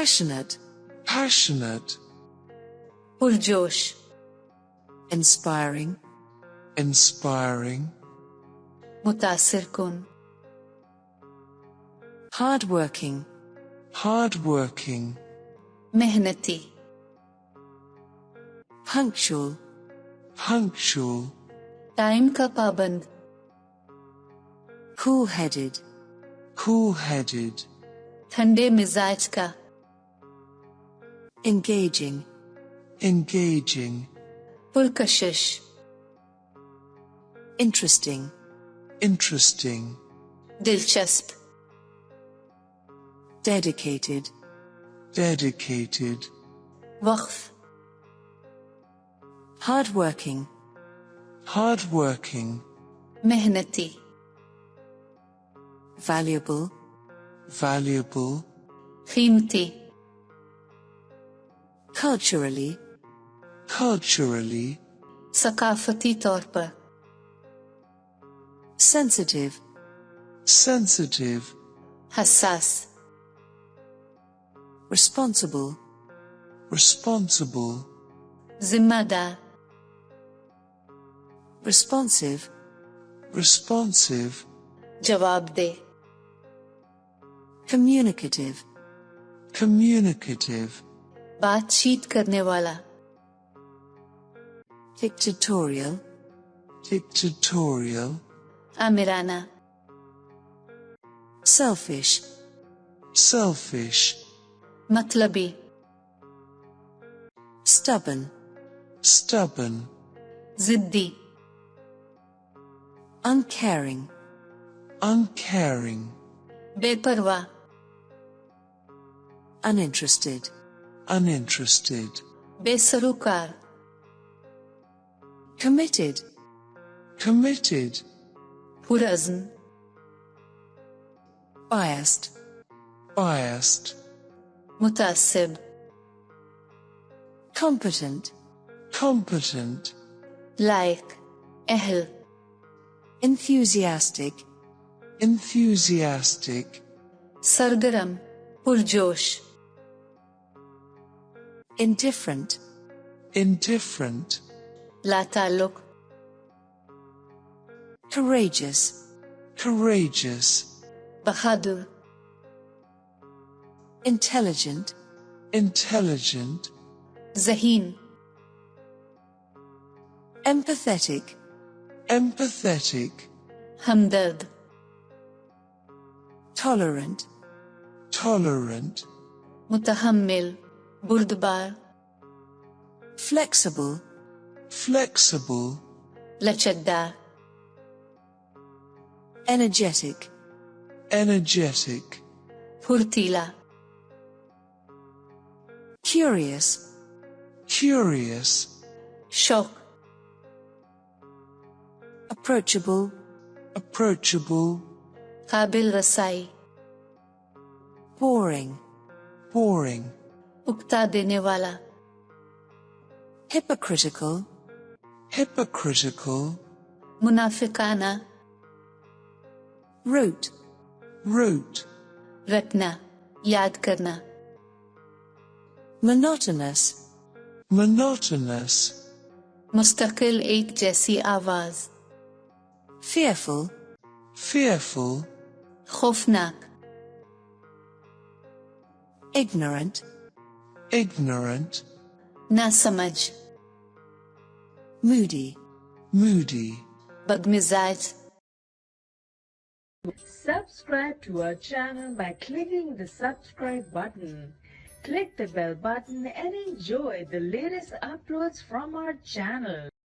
passionate, passionate, पुरजोश, inspiring, inspiring, मुतासिर कुन, hardworking, hardworking, मेहनती, punctual, punctual, टाइम का पाबंद, cool-headed, cool-headed, ठंडे मिजाज का, engaging, engaging, पुरकशिश, interesting, interesting, दिलचस्प, dedicated, dedicated, वक्फ, hardworking, hardworking, मेहनती, valuable, valuable, कीमती, culturally, culturally, सकाफती तौर पर, sensitive, sensitive, हसास, responsible, responsible, जिम्मेदार, responsive, responsive, जवाबदेह, communicative, communicative, बातचीत करने वाला, dictatorial, dictatorial, आमिराना, selfish, selfish, मतलबी, stubborn, stubborn, जिद्दी, uncaring, uncaring, बेपरवाह, uninterested, uninterested, बेसरोकार, committed, committed, पुरअज़्म, biased, biased, मुतासिब, competent, competent, लायक, अहल, enthusiastic, enthusiastic, सरगरम, पुरजोश, indifferent, indifferent, लाताल्लुक, courageous, courageous, बहादुर, intelligent, intelligent, ज़हीन, empathetic, empathetic, हमदर्द, tolerant, tolerant, मुतहम्मिल, बुर्दबार, flexible, flexible, लचकदार, energetic, energetic, फुर्तीला, curious, curious, शौक, approachable, approachable, काबिल रसाई, boring, boring, उकता देने वाला, hypocritical, hypocritical, मुनाफिकाना, rote, rote, रटना, याद करना, monotonous, monotonous, मुस्तकिल एक जैसी आवाज, fearful, fearful, खौफनाक, ignorant, ignorant, नासमझ, moody, moody. बदमिजाज. Subscribe to our channel by clicking the subscribe button. Click the bell button and enjoy the latest uploads from our channel.